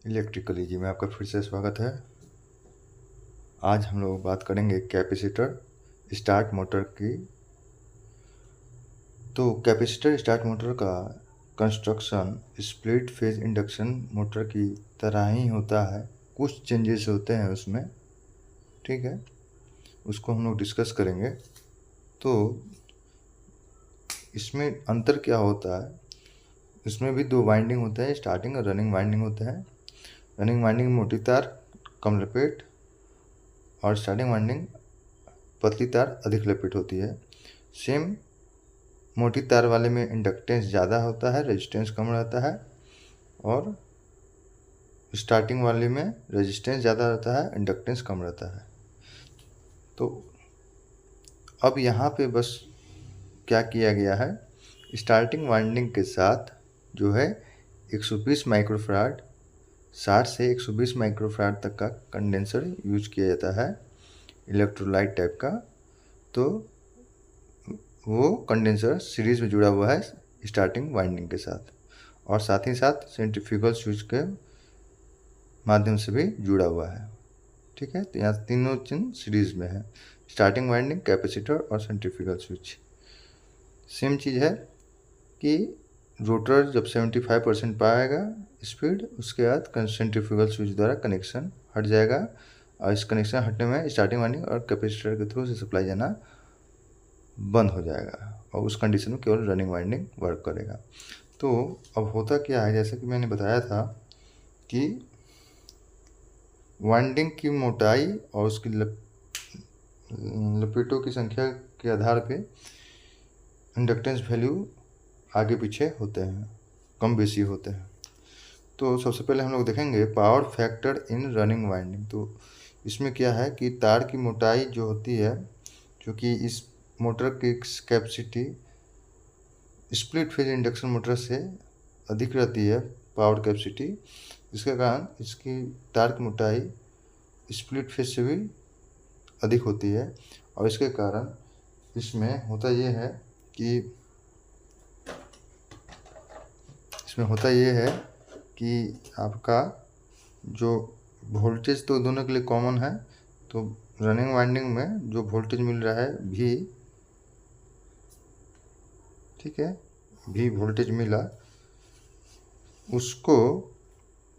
Electrical easy में आपका फिर से स्वागत है। आज हम लोग बात करेंगे कैपेसिटर स्टार्ट मोटर की। तो कैपेसिटर स्टार्ट मोटर का construction split phase induction motor की तरह ही होता है, कुछ चेंजेस होते हैं उसमें, ठीक है, उसको हम लोग डिस्कस करेंगे। तो इसमें अंतर क्या होता है, इसमें भी दो वाइंडिंग होते हैं, स्टार्टिंग और रनिंग वाइंडिंग होते हैं। रनिंग वाइंडिंग मोटी तार कम लपेट और स्टार्टिंग वाइंडिंग पतली तार अधिक लपेट होती है। सेम मोटी तार वाले में इंडक्टेंस ज़्यादा होता है, रेजिस्टेंस कम रहता है, और स्टार्टिंग वाले में रेजिस्टेंस ज़्यादा रहता है, इंडक्टेंस कम रहता है। तो अब यहाँ पे बस क्या किया गया है, स्टार्टिंग वाइंडिंग के साथ जो है 120 माइक्रोफैराड 60 से 120 माइक्रोफैराड तक का कंडेंसर यूज किया जाता है, इलेक्ट्रोलाइट टाइप का। तो वो कंडेंसर सीरीज में जुड़ा हुआ है स्टार्टिंग वाइंडिंग के साथ, और साथ ही साथ सेंट्रीफ्यूगल स्विच के माध्यम से भी जुड़ा हुआ है, ठीक है। तो यहाँ तीनों चिन्ह सीरीज में है, स्टार्टिंग वाइंडिंग, कैपेसिटर और सेंट्रीफ्यूगल स्विच। सेम चीज़ है कि रोटर जब 75% पाएगा स्पीड, उसके बाद सेंट्रीफ्यूगल स्विच द्वारा कनेक्शन हट जाएगा, और इस कनेक्शन हटने में स्टार्टिंग वाइंडिंग और कैपेसिटर के थ्रू से सप्लाई जाना बंद हो जाएगा, और उस कंडीशन में केवल रनिंग वाइंडिंग वर्क करेगा। तो अब होता क्या है, जैसे कि मैंने बताया था कि वाइंडिंग की मोटाई और उसकी लपेटों की संख्या के आधार पे इंडक्टेंस वैल्यू आगे पीछे होते हैं, कम बेसी होते हैं। तो सबसे पहले हम लोग देखेंगे power factor in running winding. तो इसमें क्या है कि तार की मोटाई जो होती है, क्योंकि इस मोटर की capacity split phase induction motor से अधिक रहती है पावर कैपेसिटी, जिसके कारण इसकी तार की मोटाई स्प्लिट फेज से भी अधिक होती है। और इसके कारण इसमें होता ये है कि आपका जो वोल्टेज तो दोनों के लिए कॉमन है, तो रनिंग वाइंडिंग में जो वोल्टेज मिल रहा है भी, ठीक है, भी वोल्टेज मिला, उसको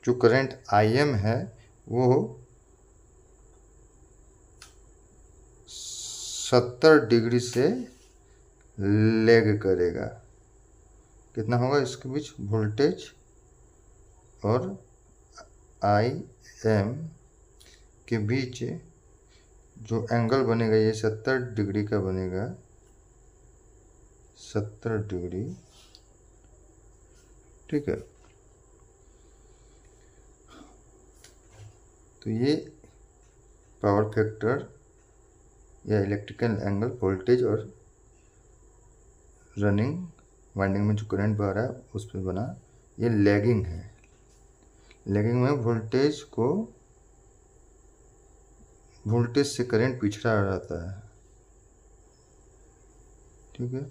जो करंट IM है वो 70 डिग्री से लैग करेगा। कितना होगा इसके बीच वोल्टेज और IM के बीच जो एंगल बनेगा, ये 70 डिग्री का बनेगा, 70 डिग्री, ठीक है। तो ये पावर फैक्टर या इलेक्ट्रिकल एंगल वोल्टेज और रनिंग वाइंडिंग में जो करंट बह रहा है उस पर बना, ये लैगिंग है। लैगिंग में वोल्टेज से करंट पिछड़ा रहता है, ठीक है।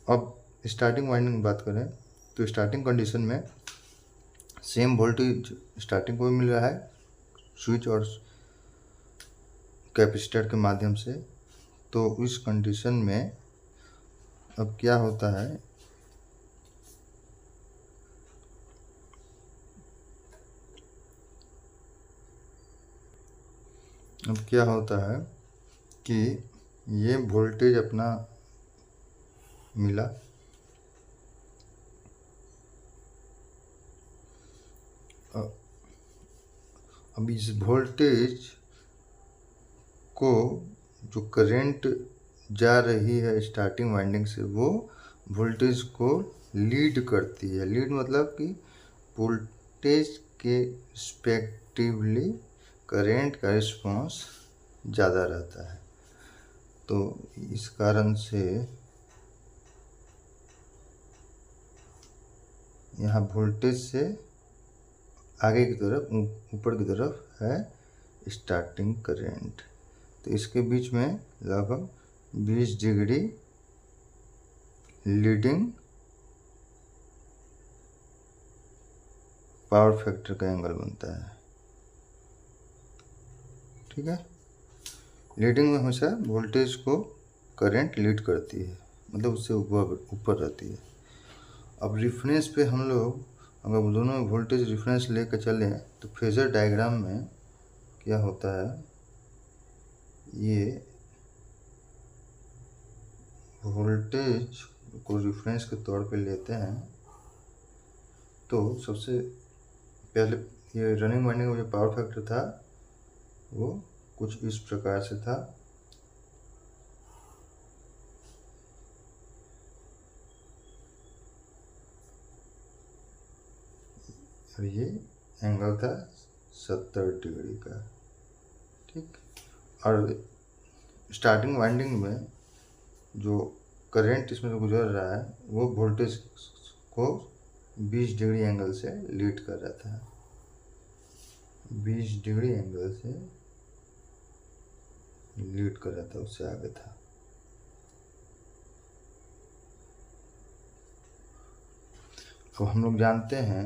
अब स्टार्टिंग वाइंडिंग की बात करें तो स्टार्टिंग कंडीशन में सेम वोल्टेज स्टार्टिंग को भी मिल रहा है स्विच और कैपेसिटर के माध्यम से। तो इस कंडीशन में अब क्या होता है, कि ये वोल्टेज अपना मिला, अब इस वोल्टेज को जो करंट जा रही है स्टार्टिंग वाइंडिंग से, वो वोल्टेज को लीड करती है। लीड मतलब कि वोल्टेज के रिस्पेक्टिवली करंट का रिस्पांस ज़्यादा रहता है। तो इस कारण से यहाँ वोल्टेज से आगे की तरफ, ऊपर की तरफ है स्टार्टिंग करंट। तो इसके बीच में लगभग 20 डिग्री लीडिंग पावर फैक्टर का एंगल बनता है। ठीक है, लीडिंग में हमेशा वोल्टेज को करंट लीड करती है, मतलब उससे ऊपर रहती है। अब रेफरेंस पे हम लोग अगर दोनों में वोल्टेज रेफरेंस लेकर चलें तो फेजर डायग्राम में क्या होता है, ये वोल्टेज को रेफरेंस के तौर पे लेते हैं तो सबसे पहले ये रनिंग वाइंडिंग का जो पावर फैक्टर था वो कुछ इस प्रकार से था। और ये एंगल था 70 डिग्री का। ठीक, और स्टार्टिंग वाइंडिंग में जो करंट इसमें से गुजर रहा है वो वोल्टेज को 20 डिग्री एंगल से लीड कर रहा था, 20 डिग्री एंगल से लीड कर रहा था, उससे आगे था। अब हम लोग जानते हैं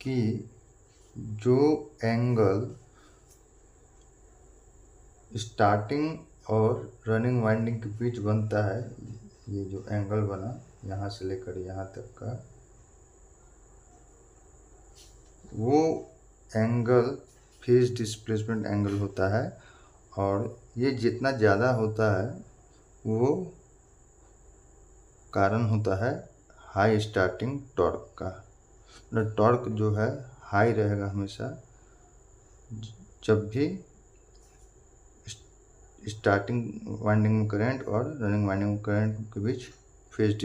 कि जो एंगल स्टार्टिंग और रनिंग वाइंडिंग के बीच बनता है, ये जो एंगल बना यहाँ से लेकर यहाँ तक का, वो एंगल फेज डिस्प्लेसमेंट एंगल होता है। और ये जितना ज़्यादा होता है वो कारण होता है हाई स्टार्टिंग टॉर्क का। मतलब टॉर्क जो है हाई रहेगा हमेशा जब भी स्टार्टिंग वाइंडिंग में करंट और रनिंग वाइंडिंग में करंट के बीच फेज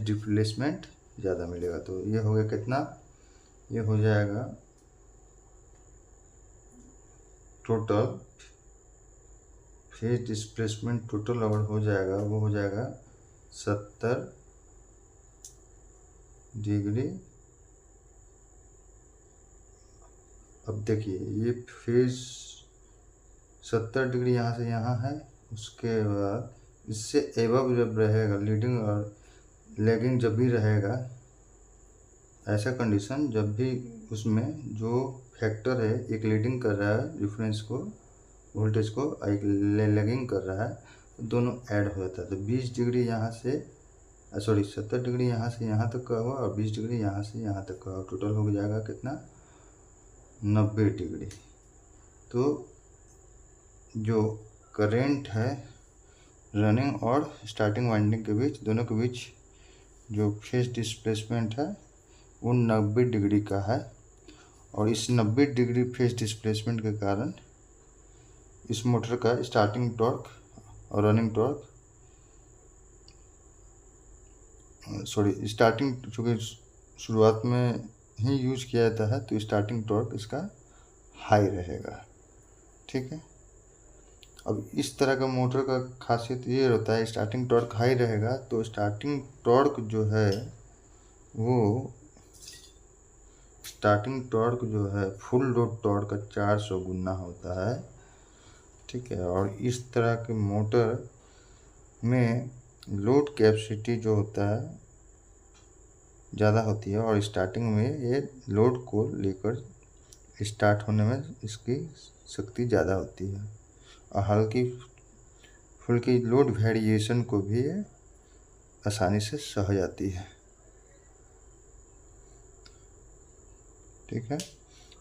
डिस्प्लेसमेंट ज़्यादा मिलेगा। तो ये हो गया कितना, ये हो जाएगा टोटल फेज डिस्प्लेसमेंट, टोटल अगर हो जाएगा वो हो जाएगा 70 डिग्री। अब देखिए ये फेज 70 डिग्री यहाँ से यहाँ है, उसके बाद इससे एबव जब रहेगा लीडिंग और लैगिंग जब भी रहेगा, ऐसा कंडीशन जब भी उसमें जो फैक्टर है एक लीडिंग कर रहा है रेफरेंस को वोल्टेज को, एक लैगिंग कर रहा है, तो दोनों ऐड हो जाता है। तो 20 डिग्री यहाँ से 70 डिग्री यहाँ से यहाँ तक का हुआ और 20 डिग्री यहाँ से यहाँ तक का हुआ, टोटल हो जाएगा कितना, 90 डिग्री। तो जो करंट है रनिंग और स्टार्टिंग वाइंडिंग के बीच, दोनों के बीच जो फेज डिस्प्लेसमेंट है वो 90 डिग्री का है। और इस 90 डिग्री फेज डिस्प्लेसमेंट के कारण इस मोटर का स्टार्टिंग टॉर्क और रनिंग टॉर्क, स्टार्टिंग चूँकि शुरुआत में ही यूज किया जाता है तो स्टार्टिंग टॉर्क इसका हाई रहेगा। ठीक है, अब इस तरह का मोटर का खासियत ये होता है, स्टार्टिंग टॉर्क हाई रहेगा तो स्टार्टिंग टॉर्क जो है वो फुल लोड टॉर्क का 400 गुना होता है। ठीक है, और इस तरह के मोटर में लोड कैपेसिटी जो होता है ज़्यादा होती है और स्टार्टिंग में ये लोड को लेकर स्टार्ट होने में इसकी शक्ति ज़्यादा होती है और हल्की फुल्की लोड वेरिएशन को भी आसानी से सह जाती है। ठीक है,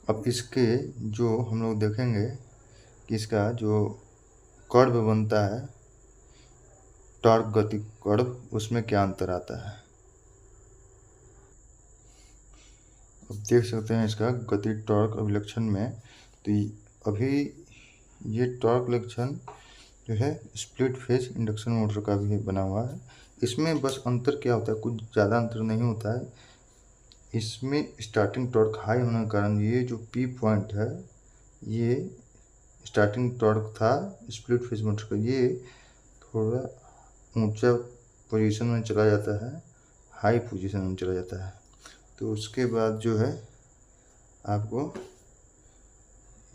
अब इसके जो हम लोग देखेंगे कि इसका जो कर्व बनता है टॉर्क गति कर्व, उसमें क्या अंतर आता है। अब देख सकते हैं इसका गति टॉर्क अभिलक्षण में, तो अभी ये टॉर्क लक्षण जो है स्प्लिट फेज इंडक्शन मोटर का भी बना हुआ है। इसमें बस अंतर क्या होता है, कुछ ज़्यादा अंतर नहीं होता है। इसमें स्टार्टिंग टॉर्क हाई होने के कारण ये जो पी पॉइंट है, ये स्टार्टिंग टॉर्क था स्प्लिट फेज मोटर का, ये थोड़ा ऊंचा पोजीशन में चला जाता है, हाई पोजीशन में चला जाता है। तो उसके बाद जो है आपको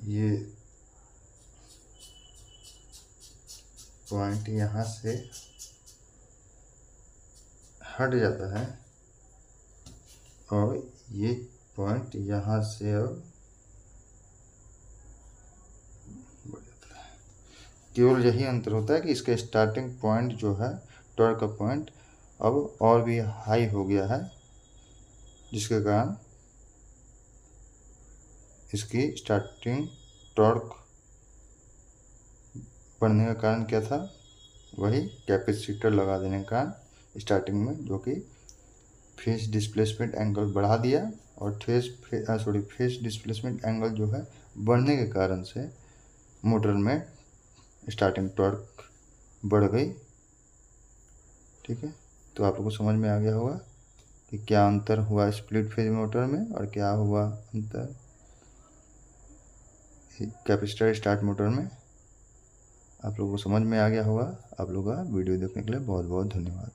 ये पॉइंट यहाँ से हट जाता है और ये पॉइंट यहाँ से अब केवल यही अंतर होता है कि इसका स्टार्टिंग पॉइंट जो है टॉर्क का पॉइंट अब और भी हाई हो गया है, जिसके कारण इसकी स्टार्टिंग टॉर्क बढ़ने का कारण क्या था, वही कैपेसिटर लगा देने का स्टार्टिंग में, जो कि फेस डिस्प्लेसमेंट एंगल बढ़ा दिया और फेस डिस्प्लेसमेंट एंगल जो है बढ़ने के कारण से मोटर में स्टार्टिंग टॉर्क बढ़ गई। ठीक है, तो आप लोगों को समझ में आ गया होगा कि क्या अंतर हुआ स्प्लिट फेज मोटर में और क्या हुआ अंतर कैपेसिटर स्टार्ट मोटर में। आप लोगों को समझ में आ गया होगा। आप लोगों का वीडियो देखने के लिए बहुत बहुत धन्यवाद।